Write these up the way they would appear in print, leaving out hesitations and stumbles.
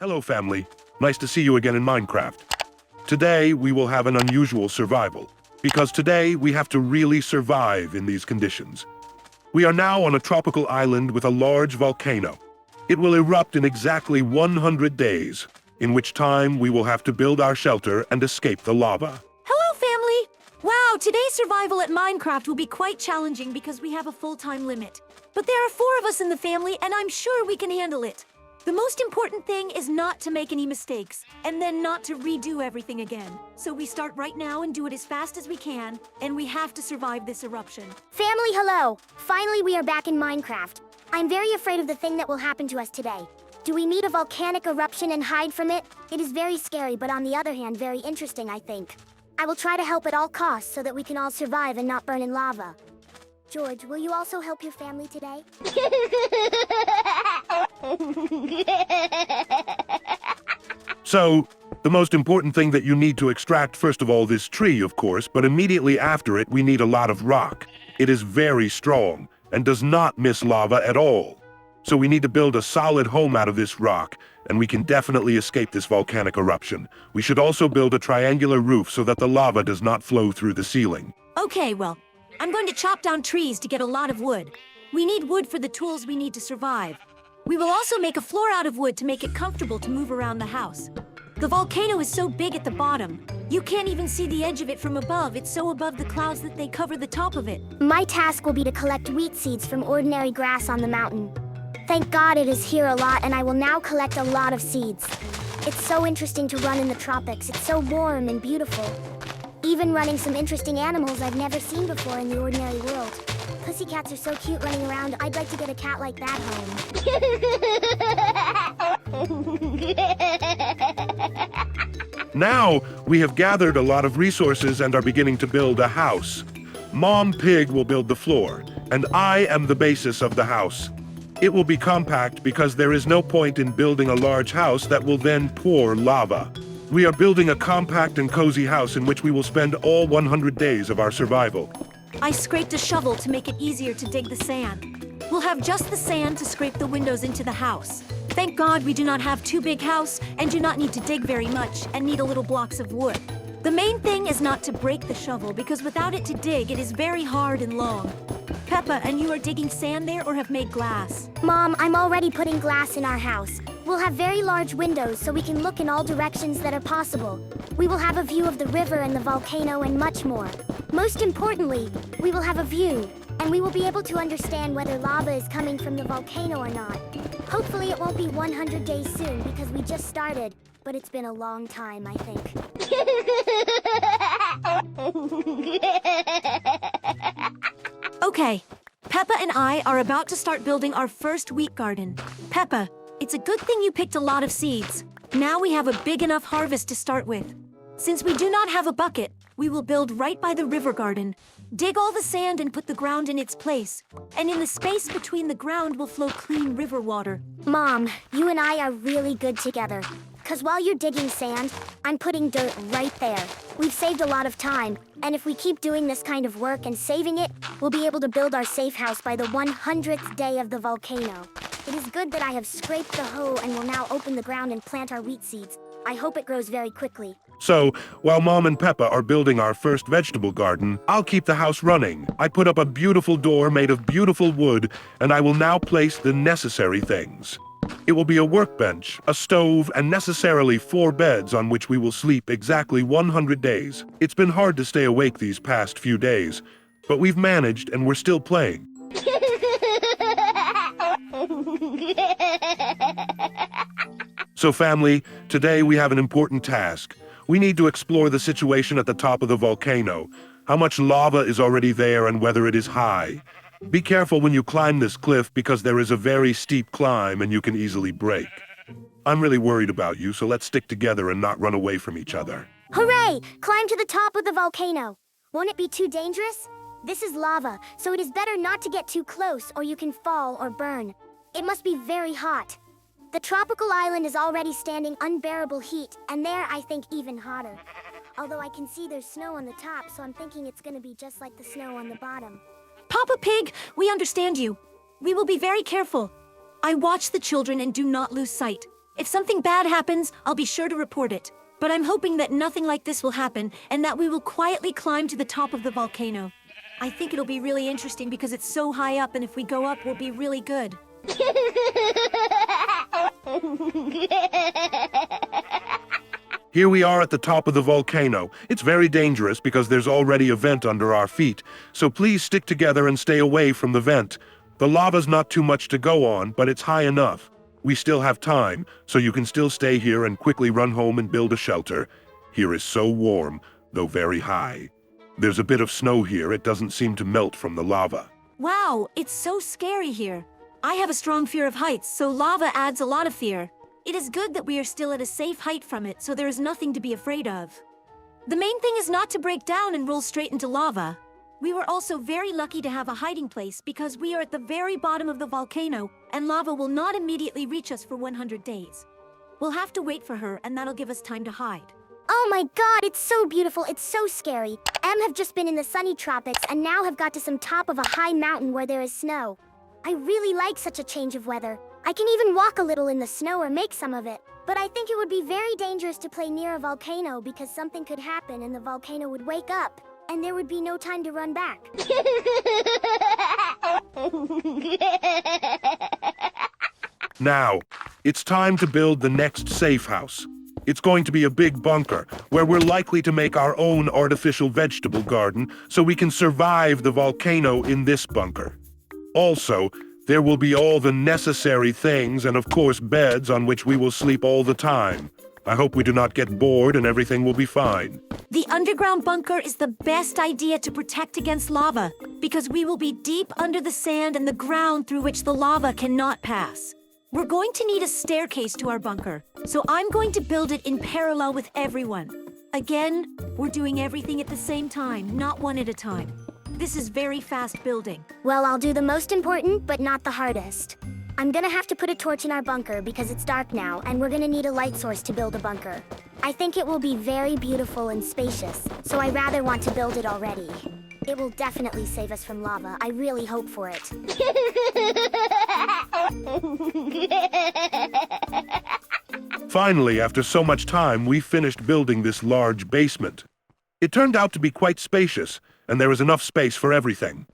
Hello family, nice to see you again in Minecraft. Today we will have an unusual survival, because today we have to really survive in these conditions. We are now on a tropical island with a large volcano. It will erupt in exactly 100 days, in which time we will have to build our shelter and escape the lava. Hello, family! Wow, today's survival at Minecraft will be quite challenging because we have a full-time limit. But there are 4 of us in the family, and I'm sure we can handle it. The most important thing is not to make any mistakes, and then not to redo everything again. So we start right now and do it as fast as we can, and we have to survive this eruption. Family, hello! Finally, we are back in Minecraft. I'm very afraid of the thing that will happen to us today. Do we meet a volcanic eruption and hide from it? It is very scary, but on the other hand, very interesting, I think. I will try to help at all costs so that we can all survive and not burn in lava. George, will you also help your family today? So, the most important thing that you need to extract first of all this tree, of course, but immediately after it we need a lot of rock. It is very strong and does not miss lava at all. So we need to build a solid home out of this rock, and we can definitely escape this volcanic eruption. We should also build a triangular roof so that the lava does not flow through the ceiling. Okay, well, I'm going to chop down trees to get a lot of wood. We need wood for the tools we need to survive. We will also make a floor out of wood to make it comfortable to move around the house. The volcano is so big at the bottom, you can't even see the edge of it from above. It's so above the clouds that they cover the top of it. My task will be to collect wheat seeds from ordinary grass on the mountain. Thank God it is here a lot, and I will now collect a lot of seeds. It's so interesting to run in the tropics. It's so warm and beautiful. Even running some interesting animals I've never seen before in the ordinary world. Pussycats are so cute running around. I'd like to get a cat like that home. Now, we have gathered a lot of resources and are beginning to build a house. Mom Pig will build the floor, and I am the basis of the house. It will be compact because there is no point in building a large house that will then pour lava. We are building a compact and cozy house in which we will spend all 100 days of our survival. I scraped a shovel to make it easier to dig the sand. We'll have just the sand to scrape the windows into the house. Thank God we do not have too big house and do not need to dig very much and need a little blocks of wood. The main thing is not to break the shovel because without it to dig, it is very hard and long. Peppa, and you are digging sand there or have made glass? Mom, I'm already putting glass in our house. We'll have very large windows so we can look in all directions that are possible. We will have a view of the river and the volcano and much more. Most importantly, we will have a view, and we will be able to understand whether lava is coming from the volcano or not. Hopefully it won't be 100 days soon because we just started, but it's been a long time, I think. Okay, Peppa and I are about to start building our first wheat garden. Peppa, it's a good thing you picked a lot of seeds. Now we have a big enough harvest to start with. Since we do not have a bucket, we will build right by the river garden. Dig all the sand and put the ground in its place. And in the space between the ground will flow clean river water. Mom, you and I are really good together. 'Cause while you're digging sand, I'm putting dirt right there. We've saved a lot of time, and if we keep doing this kind of work and saving it, we'll be able to build our safe house by the 100th day of the volcano. It is good that I have scraped the hoe and will now open the ground and plant our wheat seeds. I hope it grows very quickly. So, while Mom and Peppa are building our first vegetable garden, I'll keep the house running. I put up a beautiful door made of beautiful wood, and I will now place the necessary things. It will be a workbench, a stove, and necessarily 4 beds on which we will sleep exactly 100 days. It's been hard to stay awake these past few days, but we've managed and we're still playing. So family, today we have an important task. We need to explore the situation at the top of the volcano, how much lava is already there and whether it is high. Be careful when you climb this cliff because there is a very steep climb and you can easily break. I'm really worried about you, so let's stick together and not run away from each other. Hooray! Climb to the top of the volcano. Won't it be too dangerous? This is lava, so it is better not to get too close or you can fall or burn. It must be very hot. The tropical island is already standing unbearable heat, and there I think even hotter. Although I can see there's snow on the top, so I'm thinking it's gonna be just like the snow on the bottom. Papa Pig, we understand you. We will be very careful. I watch the children and do not lose sight. If something bad happens, I'll be sure to report it. But I'm hoping that nothing like this will happen and that we will quietly climb to the top of the volcano. I think it'll be really interesting because it's so high up, and if we go up, we'll be really good. Here we are at the top of the volcano. It's very dangerous because there's already a vent under our feet, so please stick together and stay away from the vent. The lava's not too much to go on, but it's high enough. We still have time, so you can still stay here and quickly run home and build a shelter. Here is so warm, though very high. There's a bit of snow here. It doesn't seem to melt from the lava. Wow, it's so scary here. I have a strong fear of heights, so lava adds a lot of fear. It is good that we are still at a safe height from it, so there is nothing to be afraid of. The main thing is not to break down and roll straight into lava. We were also very lucky to have a hiding place because we are at the very bottom of the volcano and lava will not immediately reach us for 100 days. We'll have to wait for her, and that'll give us time to hide. Oh my god, it's so beautiful, it's so scary. Have just been in the sunny tropics and now have got to some top of a high mountain where there is snow. I really like such a change of weather. I can even walk a little in the snow or make some of it. But I think it would be very dangerous to play near a volcano because something could happen and the volcano would wake up, and there would be no time to run back. Now, it's time to build the next safe house. It's going to be a big bunker, where we're likely to make our own artificial vegetable garden so we can survive the volcano in this bunker. Also, there will be all the necessary things and of course beds on which we will sleep all the time. I hope we do not get bored and everything will be fine. The underground bunker is the best idea to protect against lava because we will be deep under the sand and the ground through which the lava cannot pass. We're going to need a staircase to our bunker, so I'm going to build it in parallel with everyone. Again, we're doing everything at the same time, not one at a time. This is very fast building. Well, I'll do the most important, but not the hardest. I'm gonna have to put a torch in our bunker because it's dark now, and we're gonna need a light source to build a bunker. I think it will be very beautiful and spacious, so I rather want to build it already. It will definitely save us from lava. I really hope for it. Finally, after so much time, we finished building this large basement. It turned out to be quite spacious, and there is enough space for everything.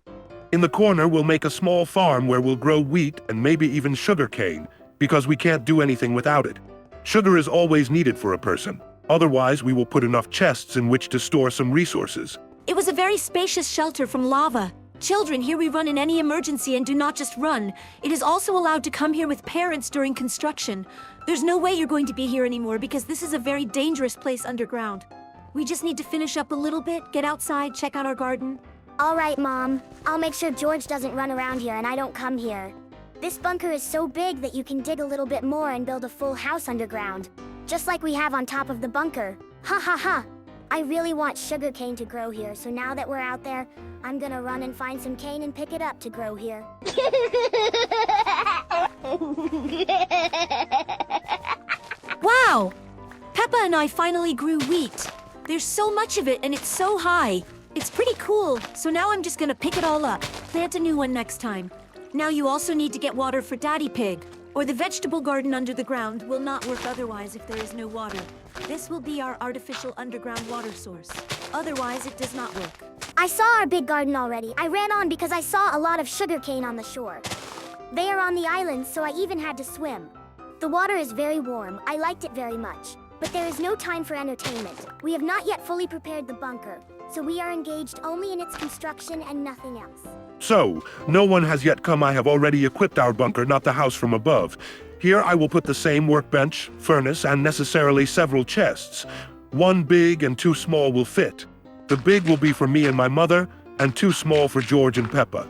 In the corner, we'll make a small farm where we'll grow wheat and maybe even sugar cane, because we can't do anything without it. Sugar is always needed for a person. Otherwise, we will put enough chests in which to store some resources. It was a very spacious shelter from lava. Children, here we run in any emergency and do not just run. It is also allowed to come here with parents during construction. There's no way you're going to be here anymore because this is a very dangerous place underground. We just need to finish up a little bit, get outside, check out our garden. All right, Mom. I'll make sure George doesn't run around here and I don't come here. This bunker is so big that you can dig a little bit more and build a full house underground. Just like we have on top of the bunker. Ha ha ha! I really want sugar cane to grow here, so now that we're out there, I'm gonna run and find some cane and pick it up to grow here. Wow! Peppa and I finally grew wheat. There's so much of it and it's so high. It's pretty cool, so now I'm just gonna pick it all up. Plant a new one next time. Now you also need to get water for Daddy Pig, or the vegetable garden under the ground will not work otherwise if there is no water. This will be our artificial underground water source. Otherwise, it does not work. I saw our big garden already. I ran on because I saw a lot of sugar cane on the shore. They are on the island, so I even had to swim. The water is very warm. I liked it very much. But there is no time for entertainment. We have not yet fully prepared the bunker, so we are engaged only in its construction and nothing else. So, no one has yet come. I have already equipped our bunker, not the house from above. Here I will put the same workbench, furnace, and necessarily several chests. One big and two small will fit. The big will be for me and my mother, and two small for George and Peppa.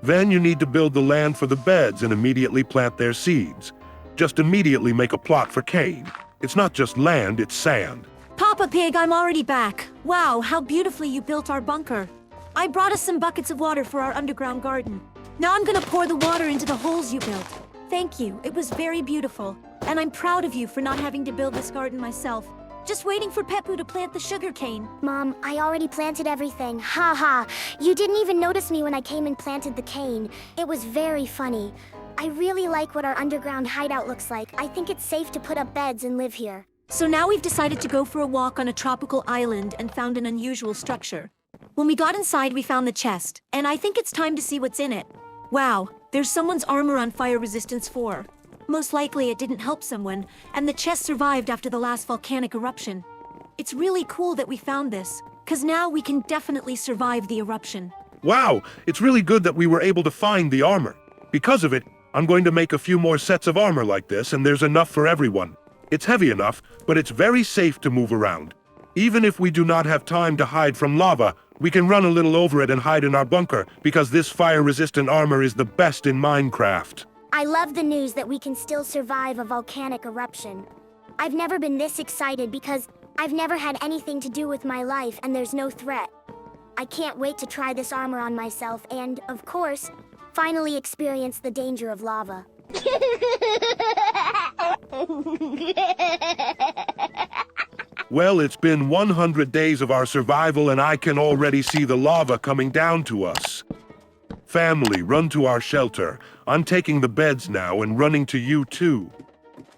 Then you need to build the land for the beds and immediately plant their seeds. Just immediately make a plot for cane. It's not just land, it's sand. Papa Pig, I'm already back. Wow, how beautifully you built our bunker. I brought us some buckets of water for our underground garden. Now I'm gonna pour the water into the holes you built. Thank you, it was very beautiful. And I'm proud of you for not having to build this garden myself. Just waiting for Peppu to plant the sugar cane. Mom, I already planted everything. Ha ha. You didn't even notice me when I came and planted the cane. It was very funny. I really like what our underground hideout looks like. I think it's safe to put up beds and live here. So now we've decided to go for a walk on a tropical island and found an unusual structure. When we got inside, we found the chest, and I think it's time to see what's in it. Wow, there's someone's armor on fire resistance 4. Most likely it didn't help someone, and the chest survived after the last volcanic eruption. It's really cool that we found this, because now we can definitely survive the eruption. Wow, it's really good that we were able to find the armor. Because of it, I'm going to make a few more sets of armor like this, and there's enough for everyone. It's heavy enough, but it's very safe to move around. Even if we do not have time to hide from lava, we can run a little over it and hide in our bunker, because this fire-resistant armor is the best in Minecraft. I love the news that we can still survive a volcanic eruption. I've never been this excited because I've never had anything to do with my life and there's no threat. I can't wait to try this armor on myself and, of course, finally experience the danger of lava. Well, it's been 100 days of our survival and I can already see the lava coming down to us. Family, run to our shelter. I'm taking the beds now and running to you too.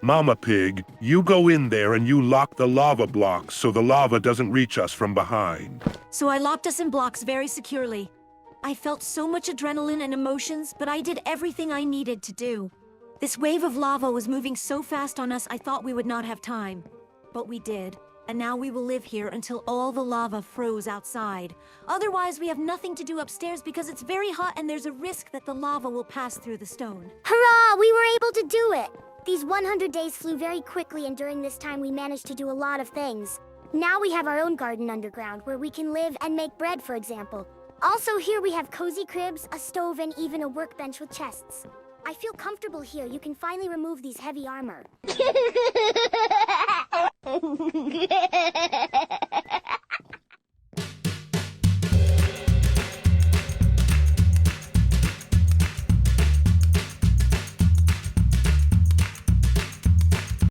Mama Pig, you go in there and you lock the lava blocks so the lava doesn't reach us from behind. So I locked us in blocks very securely. I felt so much adrenaline and emotions, but I did everything I needed to do. This wave of lava was moving so fast on us I thought we would not have time. But we did, and now we will live here until all the lava froze outside. Otherwise, we have nothing to do upstairs because it's very hot and there's a risk that the lava will pass through the stone. Hurrah! We were able to do it! These 100 days flew very quickly and during this time we managed to do a lot of things. Now we have our own garden underground where we can live and make bread, for example. Also here we have cozy cribs, a stove, and even a workbench with chests. I feel comfortable here. You can finally remove these heavy armor.